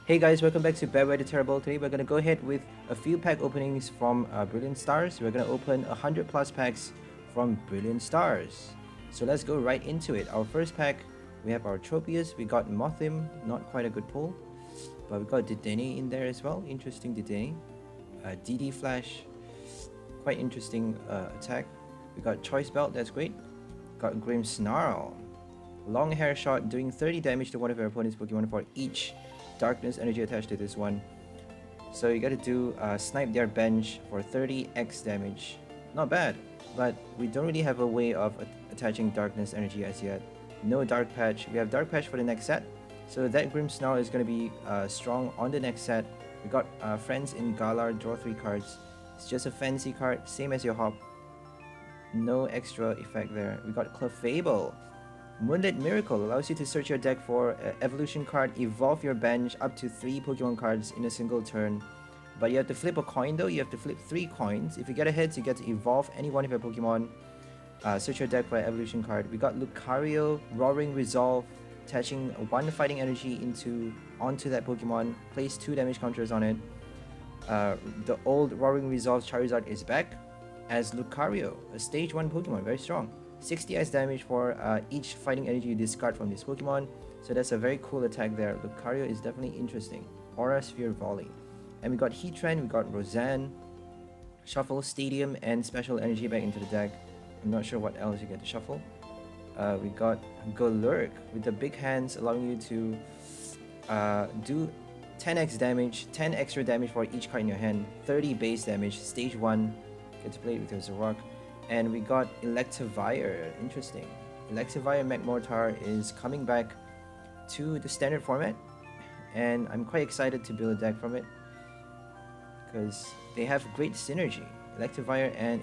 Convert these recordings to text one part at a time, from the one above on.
Hey guys, welcome back to Bad Weather Terrible. Today we're gonna go ahead with a few pack openings from Brilliant Stars. We're gonna open 100 plus packs from Brilliant Stars. So let's go right into it. Our first pack, we have our Tropius. We got Mothim, not quite a good pull, but we got Dedenne in there as well. Interesting Dedenne. DD Flash, quite interesting attack. We got Choice Belt, that's great. Got Grim Snarl. Long hair shot doing 30 damage to one of your opponent's Pokemon for each darkness energy attached to this one. So you gotta do snipe their bench for 30x damage. Not bad, but we don't really have a way of attaching darkness energy as yet. No dark patch. We have dark patch for the next set, so that Grim Snarl is gonna be strong on the next set. We got friends in Galar, draw 3 cards. It's just a fancy card, same as your Hop. No extra effect there. We got Clefable. Moonlit Miracle allows you to search your deck for evolution card, evolve your bench up to 3 Pokemon cards in a single turn. But you have to flip a coin though, you have to flip 3 coins. If you get a hit, you get to evolve any one of your Pokemon. Search your deck for an evolution card. We got Lucario, Roaring Resolve, attaching 1 fighting energy onto that Pokemon. Place 2 damage counters on it. The old Roaring Resolve Charizard is back as Lucario, a stage 1 Pokemon, very strong. 60x damage for each fighting energy you discard from this Pokemon. So that's a very cool attack there. Lucario is definitely interesting. Aura Sphere Volley. And we got Heatran, we got Roseanne, Shuffle, Stadium, and Special Energy back into the deck. I'm not sure what else you get to shuffle. We got Golurk with the big hands allowing you to do 10x damage, 10 extra damage for each card in your hand, 30 base damage, stage 1. Get to play it with your Zoroark. And we got Electivire, interesting. Electivire Magmortar is coming back to the standard format, and I'm quite excited to build a deck from it because they have great synergy. Electivire and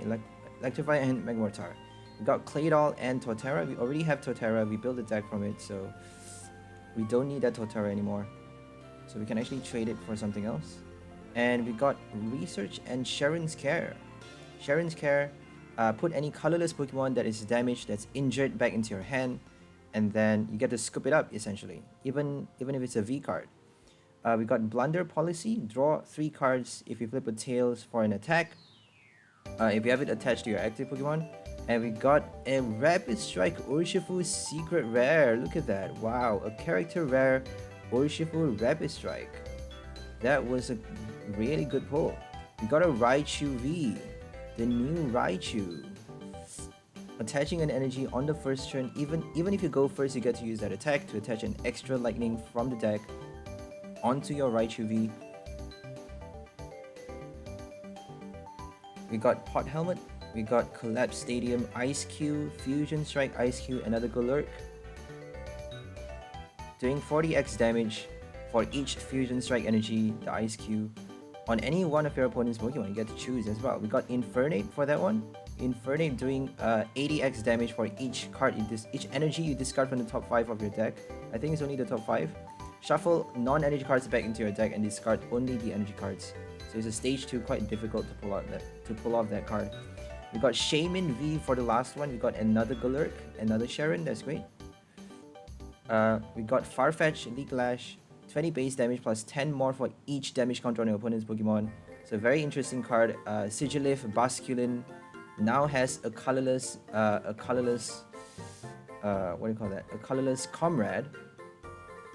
Magmortar. We got Claydol and Torterra. We already have Torterra, we built a deck from it, so we don't need that Torterra anymore. So we can actually trade it for something else. And we got Research and Sharon's Care. Sharon's Care, put any colorless Pokemon that is damaged, that's injured, back into your hand, and then you get to scoop it up essentially, even if it's a V card. We got Blunder Policy, draw 3 cards if you flip a Tails for an attack, if you have it attached to your active Pokemon. And we got a Rapid Strike Urshifu Secret Rare. Look at that, wow, a character rare Urshifu Rapid Strike. That was a really good pull. We got a Raichu V. The new Raichu. Attaching an energy on the first turn, even if you go first, you get to use that attack to attach an extra lightning from the deck onto your Raichu V. We got Pot Helmet, we got Collapse Stadium, Ice Q, Fusion Strike, Ice Q, another Golurk. Doing 40x damage for each Fusion Strike energy, the Ice Q. On any one of your opponent's Pokemon, you get to choose as well. We got Infernape for that one. Infernape doing 80x damage for each card, each energy you discard from the top 5 of your deck. I think it's only the top 5. Shuffle non-energy cards back into your deck and discard only the energy cards. So it's a stage 2, quite difficult to pull off that card. We got Shaman V for the last one. We got another Golurk, another Sharon, that's great. We got Farfetch, League Lash. 20 base damage plus 10 more for each damage counter on your opponent's Pokemon. So very interesting card. Sigilif Basculin now has a colorless Comrade,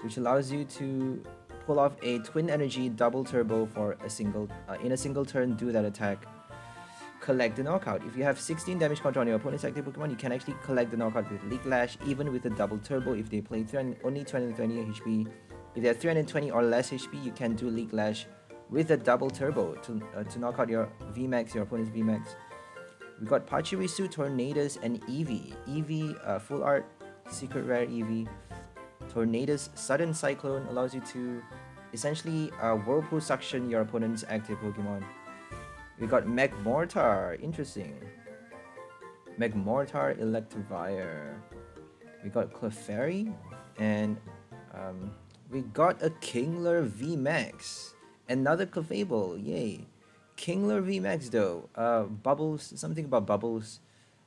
which allows you to pull off a Twin Energy double turbo for a single in a single turn. Do that attack. Collect the knockout. If you have 16 damage counter on your opponent's active Pokemon, you can actually collect the knockout with League Lash, even with a double turbo if they play only 220 HP. If they have 320 or less HP, you can do League Lash with a double turbo to knock out your VMAX, your opponent's VMAX. We got Pachirisu, Tornadus, and Eevee. Eevee, full art, secret rare Eevee. Tornadus, Sudden Cyclone allows you to essentially Whirlpool Suction your opponent's active Pokemon. We got Magmortar, interesting. Magmortar, Electivire. We got Clefairy, and we got a Kingler VMAX. Another Clefable, yay. Kingler VMAX though. Bubbles, something about bubbles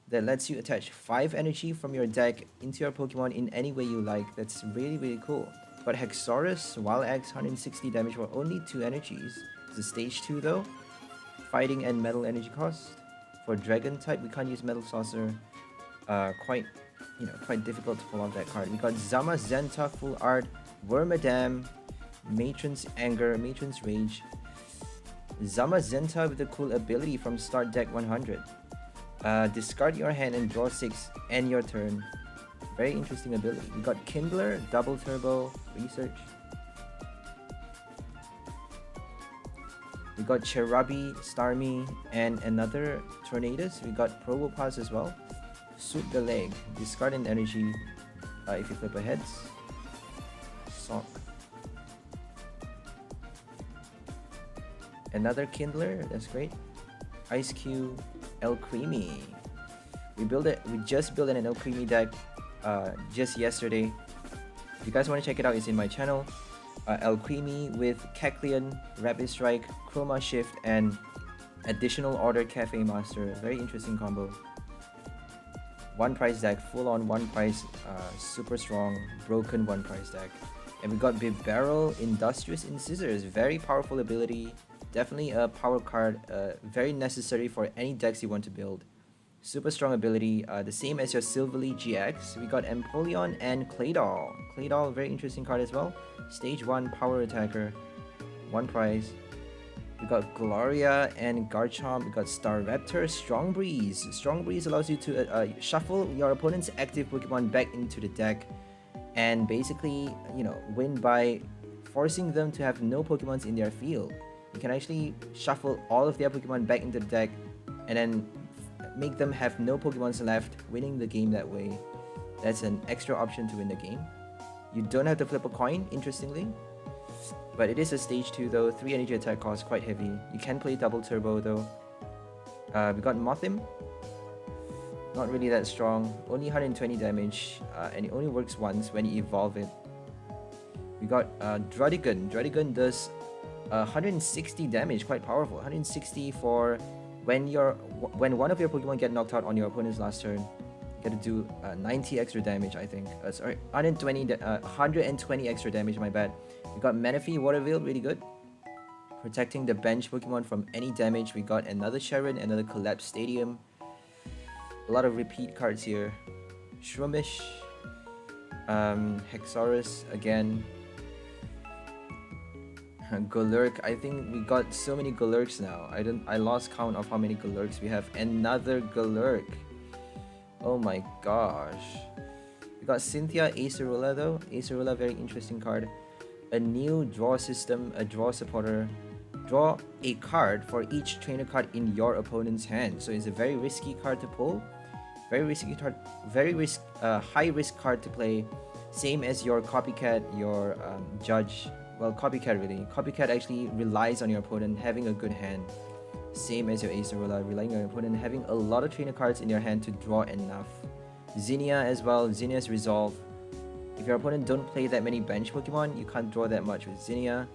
that lets you attach 5 energy from your deck into your Pokemon in any way you like. That's really, really cool. Got 𝐏𝐧𝐠, Wild Axe, 160 damage for only 2 energies. It's a stage 2 though. Fighting and metal energy cost. For dragon type, we can't use metal saucer. Quite difficult to pull off that card. We got Zamazenta full art, Wormadam, Matron's Anger, Matron's Rage. Zamazenta with a cool ability from start deck 100. Discard your hand and draw 6 end your turn. Very interesting ability. We got Kindler, double turbo, research. We got Cherubi, Starmie, and another Tornadus. We got Probopass as well. Suit the leg, discard an energy if you flip a heads. Sock. Another Kindler, that's great. 𝐏𝐧𝐠 𝐂𝐫𝐞𝐝. We just built an 𝐿 deck just yesterday. If you guys want to check it out, it's in my channel. 𝐿 with Kecleon, Rapid Strike, Chroma Shift, and additional order Cafe Master. Very interesting combo. One price deck, full on one price, super strong, broken one price deck. And we got Bibarel, Industrious Incisors, very powerful ability. Definitely a power card, very necessary for any decks you want to build. Super strong ability, the same as your Silverly GX. We got Empoleon and Claydol. Claydol, very interesting card as well. Stage 1 power attacker, one prize. We got Gloria and Garchomp. We got Staraptor, Strong Breeze. Strong Breeze allows you to shuffle your opponent's active Pokemon back into the deck and basically, win by forcing them to have no Pokemons in their field. You can actually shuffle all of their Pokemon back into the deck and then make them have no Pokemons left, winning the game that way. That's an extra option to win the game. You don't have to flip a coin, interestingly. But it is a stage 2 though, 3 energy attack cost, quite heavy. You can play double turbo though. We got Mothim. Not really that strong, only 120 damage, and it only works once when you evolve it. We got Druddigon. Druddigon does 160 damage, quite powerful. 160 for when one of your Pokemon get knocked out on your opponent's last turn. You gotta do 90 extra damage, I think. Sorry, 120 extra damage, my bad. We got Manaphy, Waterville, really good. Protecting the bench Pokemon from any damage. We got another Sharon, another Collapse Stadium. A lot of repeat cards here. Shroomish, 𝐏𝐧𝐠 again. Golurk, I think we got so many Golurks now. I lost count of how many Golurks we have. Another Golurk. Oh my gosh. We got Cynthia, Acerola though. Acerola, very interesting card. A new draw system, a draw supporter. Draw a card for each trainer card in your opponent's hand. So it's a very risky card to pull. Very risky card, high risk card to play. Same as your Copycat, your Judge. Well, Copycat really. Copycat actually relies on your opponent having a good hand. Same as your Acerola, relying on your opponent having a lot of trainer cards in your hand to draw enough. Zinnia as well, Zinnia's Resolve. If your opponent don't play that many bench Pokemon, you can't draw that much with Zinnia.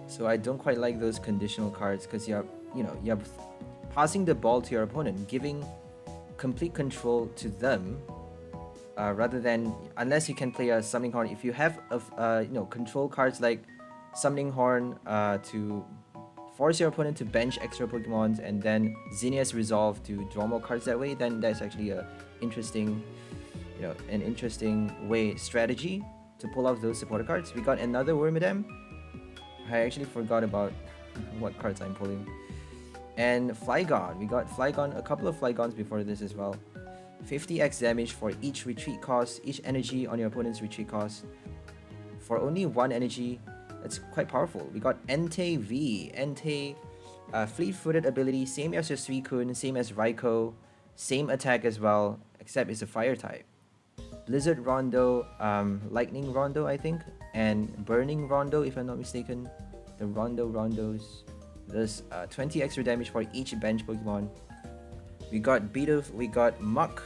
So I don't quite like those conditional cards because you're passing the ball to your opponent, giving complete control to them. Rather than, unless you can play a Summoning Horn. If you have control cards like Summoning Horn to force your opponent to bench extra Pokemons, and then Zinnia's Resolve to draw more cards that way, then that's actually an interesting strategy to pull off those supporter cards. We got another Wormadam. I actually forgot about what cards I'm pulling. And Flygon. We got Flygon, a couple of Flygons before this as well. 50x damage for each retreat cost, each energy on your opponent's retreat cost. For only one energy, that's quite powerful. We got Entei V. Entei, fleet-footed ability, same as your Suicune, same as Raikou, same attack as well, except it's a fire type. Blizzard Rondo, Lightning Rondo, I think, and Burning Rondo, if I'm not mistaken. The Rondos. There's 20 extra damage for each bench Pokemon. We got Bidoof, we got Muck,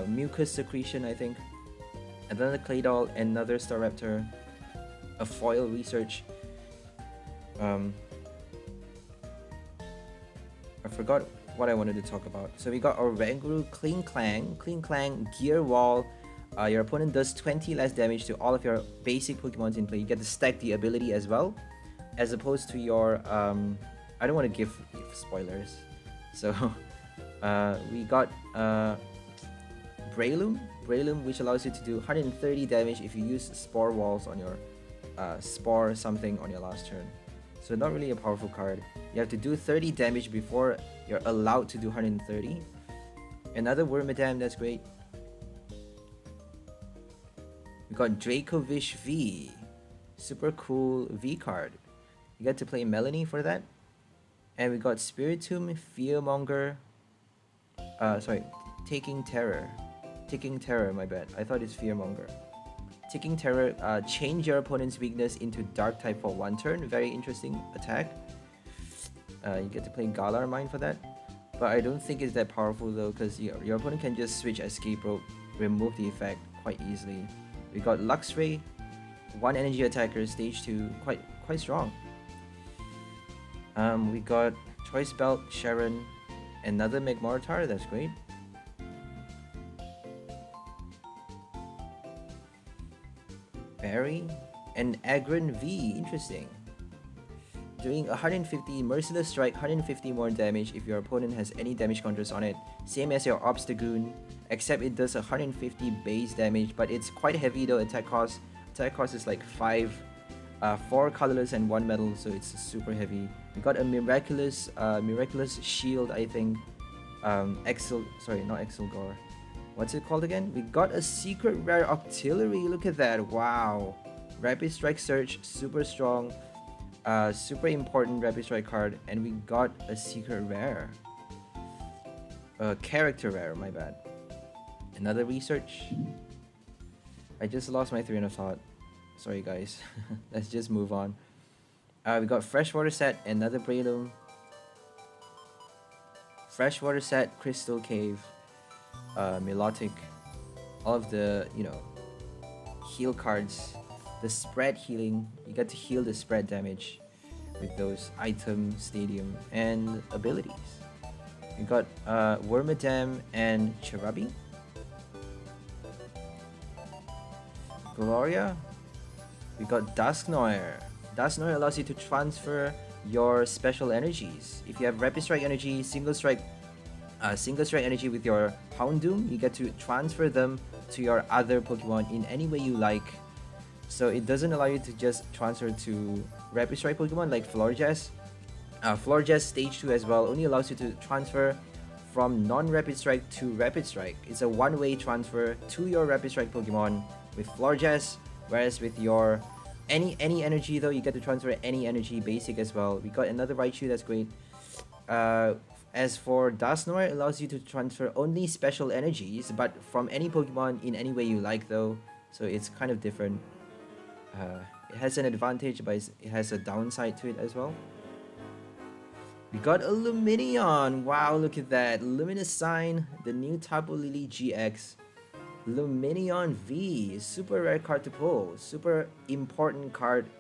Mucus Secretion, I think. Another Claydol, another Staraptor, a Foil Research. I forgot what I wanted to talk about. So we got Oranguru, Kling Clang, Gear Wall, Your opponent does 20 less damage to all of your basic Pokemons in play. You get to stack the ability as well, as opposed to your I don't want to give spoilers, so we got Breloom, which allows you to do 130 damage if you use Spore Walls on your Spore something on your last turn. So not really a powerful card. You have to do 30 damage before you're allowed to do 130. Another Wormadam, that's great. We got Dracovish V, super cool V card. You get to play Melanie for that. And we got Spiritomb, Fearmonger, Taking Terror, my bad. I thought it's Fearmonger. Taking Terror, change your opponent's weakness into Dark type for 1 turn. Very interesting attack. You get to play Galar Mine for that. But I don't think it's that powerful though, because your opponent can just switch Escape Rope, remove the effect quite easily. We got Luxray, 1 energy attacker, stage 2, quite strong. We got Choice Belt, Sharon, another Magmortar, that's great. Barry and Agron V, interesting. Doing 150 Merciless Strike, 150 more damage if your opponent has any damage counters on it. Same as your Obstagoon, except it does 150 base damage, but it's quite heavy though. Attack cost is like 4 colorless and 1 metal, so it's super heavy. We got a miraculous shield, I think. Not Exilgor. What's it called again? We got a secret rare Octillery. Look at that! Wow. Rapid Strike Search, super strong. Super important Rapid Strike card, and we got a secret rare. Character rare, my bad. Another research. I just lost my train of thought. Sorry guys. Let's just move on. We got Freshwater Set, another Breloom. Freshwater Set, Crystal Cave, Milotic. All of the, heal cards. The spread healing, you get to heal the spread damage with those item, stadium, and abilities. We got Wormadam and Cherubi. Gloria. We got Dusknoir. Dusknoir allows you to transfer your special energies. If you have Rapid Strike energy, single strike energy with your Houndoom, you get to transfer them to your other Pokemon in any way you like. So it doesn't allow you to just transfer to Rapid Strike Pokemon like Florges. Florges Stage 2 as well only allows you to transfer from non-Rapid Strike to Rapid Strike. It's a one-way transfer to your Rapid Strike Pokemon with Florges, whereas with your any energy though, you get to transfer any energy basic as well. We got another Raichu, that's great. As for Dusknoir, it allows you to transfer only special energies, but from any Pokemon in any way you like though, so it's kind of different. It has an advantage, but it has a downside to it as well. We got a Lumineon. Wow, look at that. Luminous Sign, the new Tapu Lily GX. Lumineon V, super rare card to pull. Super important card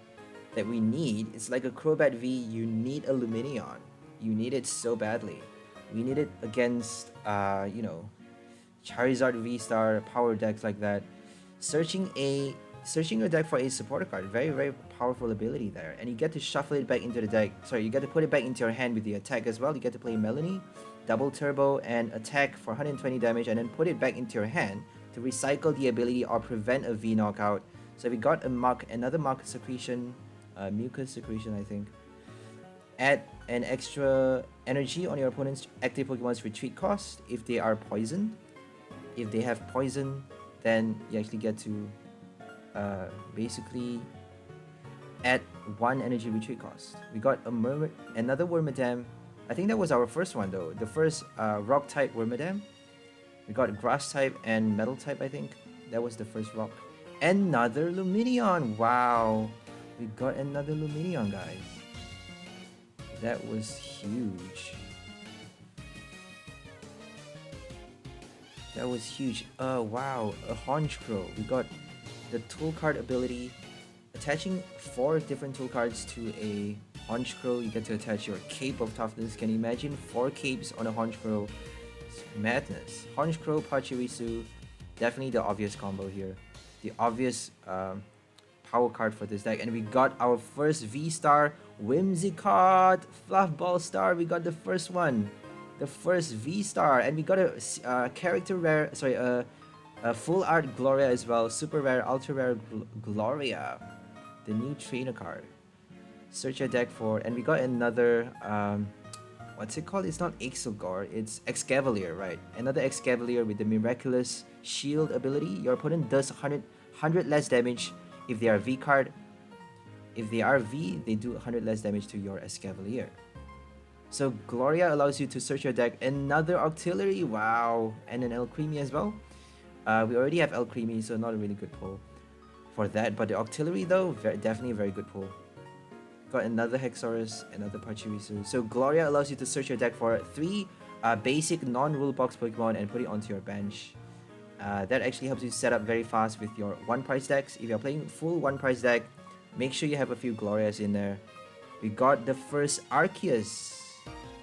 that we need. It's like a Crobat V, you need a Lumineon. You need it so badly. We need it against, Charizard V-Star, power decks like that. Searching your deck for a supporter card, very powerful ability there, and you get to shuffle it back into the deck. Sorry, you get to put it back into your hand with the attack as well. You get to play Melanie, double turbo, and attack for 120 damage, and then put it back into your hand to recycle the ability or prevent a V knockout. So we got another mucus secretion, I think. Add an extra energy on your opponent's active Pokemon's retreat cost if they are poisoned. If they have poison, then you actually get to basically add 1 energy retreat cost. We got another Wormadam. I think that was our first one though. The first rock type Wormadam. We got grass type and metal type, I think. That was the first rock. Another Lumineon. Wow. We got another Lumineon, guys. That was huge. That was huge. Wow. A Honchkrow. We got the tool card ability, attaching 4 different tool cards to a Honchkrow. You get to attach your Cape of Toughness. Can you imagine 4 capes on a Honchkrow? It's madness. Honchkrow, Pachirisu, Definitely the obvious combo here. The obvious power card for this deck. And we got our first V-Star 𝐏𝐬𝐬𝐿 Fluffball Star. We got the first one. The first V-Star. And we got a character rare, sorry, a full art Gloria as well. Super rare, ultra rare Gloria. The new trainer card. Search your deck for, and we got another what's it called? It's not 𝐏𝐧𝐠, it's 𝐏𝐧𝐿, right? Another 𝐏𝐧𝐿 with the miraculous shield ability. Your opponent does 100 less damage if they are V card. If they are V, they do 100 less damage to your 𝐏𝐧𝐿. So Gloria allows you to search your deck. Another auxiliary, wow, and an 𝐿𝐾𝐲 as well. We already have 𝐿𝐾𝐲, so not a really good pull for that. But the auxiliary though, definitely a very good pull. Got another Hexorus, another Pachirisu. So Gloria allows you to search your deck for 3 basic non-rule box Pokemon and put it onto your bench. That actually helps you set up very fast with your 1-price decks. If you're playing full 1-price deck, make sure you have a few Glorias in there. We got the first Arceus.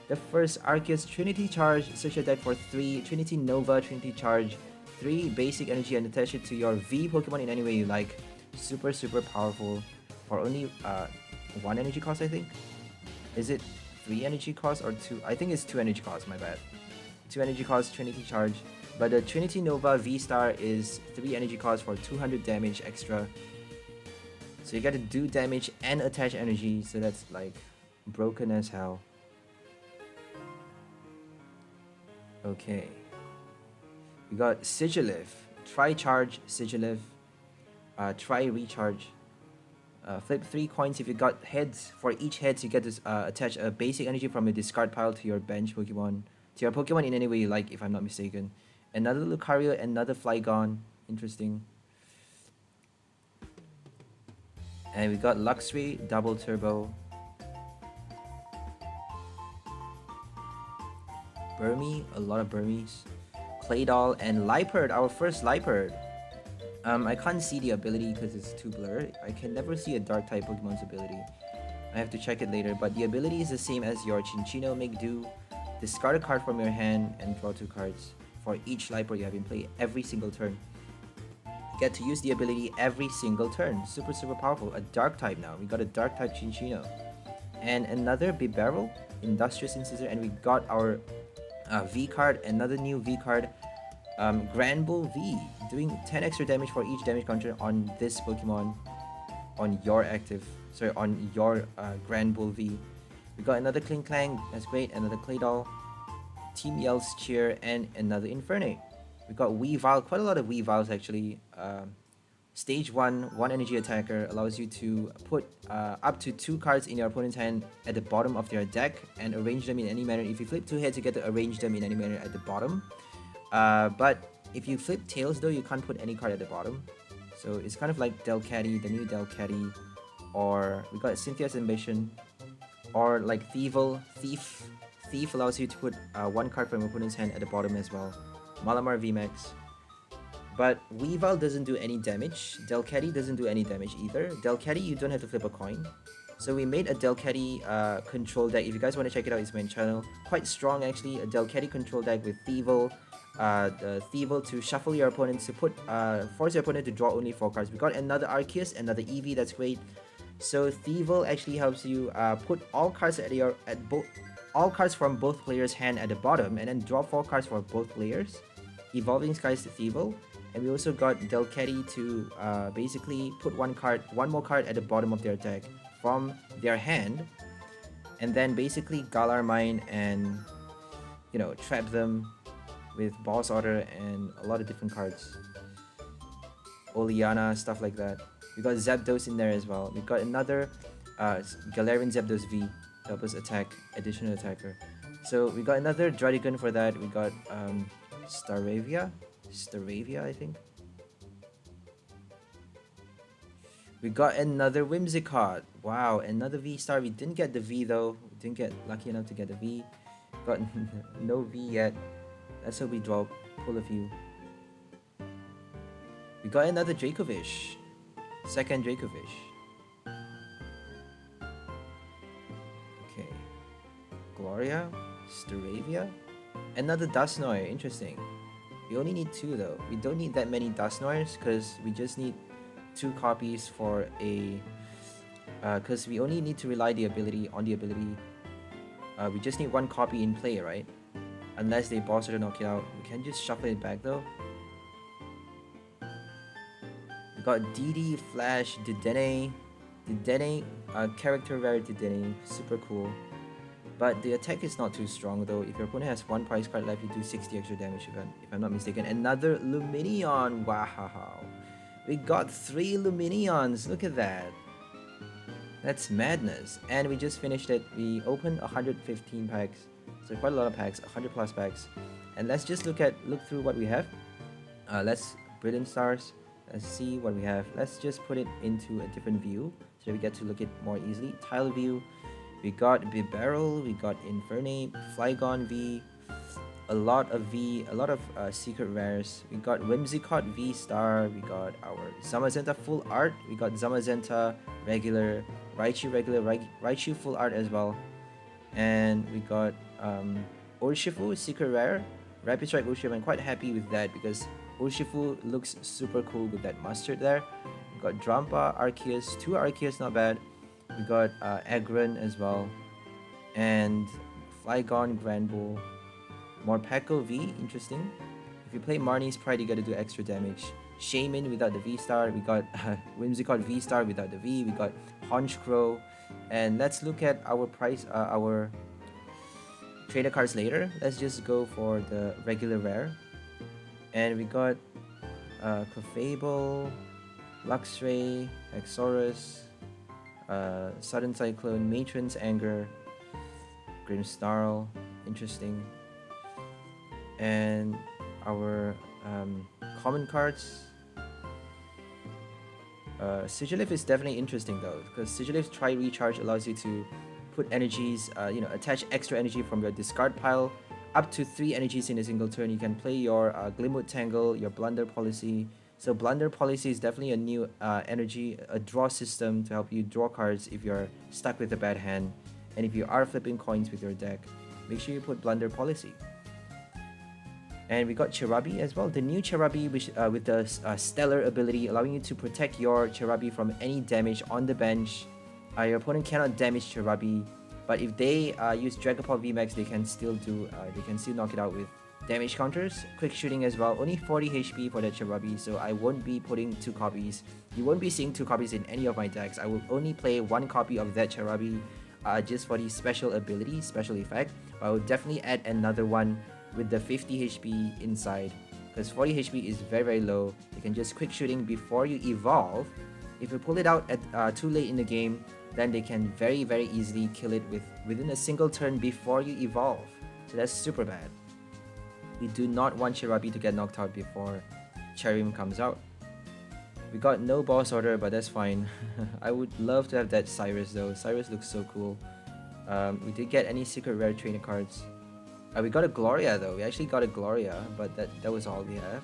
The first Arceus Trinity Charge. Search your deck for 3 Trinity Nova, Trinity Charge, 3 basic energy and attach it to your V Pokemon in any way you like. Super, super powerful for only 1 energy cost, I think. Is it 3 energy cost or 2? I think it's 2 energy cost, my bad. 2 energy cost, Trinity Charge. But the Trinity Nova V-Star is 3 energy cost for 200 damage extra. So you gotta do damage and attach energy, so that's like broken as hell. Okay. We got Sigilyph, Tri-Charge Sigilyph, Tri-Recharge. Flip 3 coins. If you got heads, for each heads you get to attach a basic energy from a discard pile to your bench Pokemon, to your Pokemon in any way you like, if I'm not mistaken. Another Lucario, another Flygon. Interesting. And we got Luxray, Double Turbo, Burmy, a lot of Burmies, Claydol, and Liepard, our first Liepard. I can't see the ability because it's too blurred. I can never see a dark type Pokemon's ability. I have to check it later, but the ability is the same as your Chinchino. Make do, discard a card from your hand and draw 2 cards. For each Liepard you have in play every single turn. You get to use the ability every single turn. Super, super powerful. A dark type now. We got a dark type Chinchino. And another Bibarel, Industrious Incisor, and we got our V card, another new V card. Granbull V, doing 10 extra damage for each damage counter on this Pokemon, on your active, sorry, on your Granbull V. We got another Klinklang, that's great, another Claydol, Team Yell's Cheer, and another Infernape. We got Weavile, quite a lot of Weaviles actually. Stage 1, 1 energy attacker, allows you to put up to 2 cards in your opponent's hand at the bottom of their deck and arrange them in any manner. If you flip 2 heads, you get to arrange them in any manner at the bottom. But if you flip tails though, you can't put any card at the bottom. So it's kind of like Delcatty, the new Delcatty, or we got Cynthia's Ambition, or like Thief. Thief allows you to put 1 card from your opponent's hand at the bottom as well. Malamar VMAX. But Weavile doesn't do any damage. Delcatty doesn't do any damage either. Delcatty, you don't have to flip a coin. So we made a Delcatty control deck. If you guys want to check it out, it's my channel. Quite strong actually. A Delcatty control deck with Thievul. The Thievul to shuffle your opponent, to put force your opponent to draw only 4 cards. We got another Arceus, another Eevee, that's great. So Thievul actually helps you put all cards all cards from both players' hand at the bottom, and then draw 4 cards for both players. Evolving Skies to Thievul. And we also got Delcatty to basically put 1 more card at the bottom of their deck from their hand, and then basically Galar Mine and, you know, trap them with Boss Order and a lot of different cards. Oleana, stuff like that. We got Zapdos in there as well. We got another Galarian Zapdos V to help us attack, additional attacker. So we got another Druddigon for that. We got Staravia, I think. We got another Whimsicott. Wow, another V-Star. We didn't get the V though. We didn't get lucky enough to get the V. Got no V yet. Let's hope we pull a few. We got another Dracovish. Second Dracovish. Okay. Gloria. Staravia. Another Dusknoir. Interesting. We only need 2 though. We don't need that many Dusknoirs because we just need 2 copies for a... because we only need to rely on the ability. We just need 1 copy in play, right? Unless they boss or to knock it out. We can just shuffle it back though. We got DD, Flash, Dedenne, character rare Dedenne, super cool. But the attack is not too strong though. If your opponent has 1 prize card left, you do 60 extra damage if I'm not mistaken. Another Luminion, wow. We got 3 Luminions, look at that. That's madness. And we just finished it. We opened 115 packs. So quite a lot of packs, 100 plus packs. And let's just look through what we have. Let's Brilliant Stars. Let's see what we have. Let's just put it into a different view so we get to look at more easily. Tile view. We got Bibarrel, we got Infernape, Flygon V, a lot of secret rares. We got Whimsicott V Star, we got our Zamazenta full art, we got Zamazenta regular, Raichu full art as well. And we got Urshifu secret rare, Rapid Strike Urshifu. I'm quite happy with that because Urshifu looks super cool with that mustard there. We got Drampa, Arceus, 2 Arceus, not bad. We got Aggron as well, and Flygon, Granbull, Morpeko V, interesting. If you play Marnie's Pride, you gotta do extra damage. Shaman without the V Star, we got Whimsicott V Star without the V, we got Honchkrow, and let's look at our our trainer cards later. Let's just go for the regular rare, and we got Clefable, Luxray, Exorus, Sudden Cyclone, Matron's Anger, Grimmsnarl, interesting. And our common cards. Sigilyph is definitely interesting though, because Sigilyph's Try Recharge allows you to put energies, attach extra energy from your discard pile, up to 3 energies in a single turn. You can play your Glimwood Tangle, your Blunder Policy. So Blunder Policy is definitely a new a draw system to help you draw cards if you're stuck with a bad hand. And if you are flipping coins with your deck, make sure you put Blunder Policy. And we got Cherubi as well, the new Cherubi which, with the Stellar ability, allowing you to protect your Cherubi from any damage on the bench. Your opponent cannot damage Cherubi, but if they use Dragapult VMAX, they can still knock it out with damage counters. Quick shooting as well, only 40 HP for that Cherubi, so I won't be putting 2 copies. You won't be seeing 2 copies in any of my decks. I will only play 1 copy of that Cherubi just for the special ability, special effect. I will definitely add another one with the 50 HP inside, because 40 HP is very, very low. You can just quick shooting before you evolve. If you pull it out at too late in the game, then they can very, very easily kill it within a single turn before you evolve. So that's super bad. We do not want Cherubi to get knocked out before Cherrim comes out. We got no boss order, but that's fine. I would love to have that Cyrus though. Cyrus looks so cool. We did get any secret rare trainer cards. We got a Gloria though. We actually got a Gloria, but that was all we have.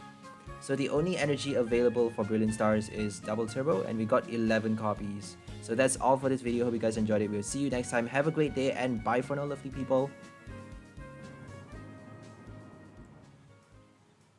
So the only energy available for Brilliant Stars is Double Turbo, and we got 11 copies. So that's all for this video. Hope you guys enjoyed it. We'll see you next time. Have a great day, and bye for now, lovely people.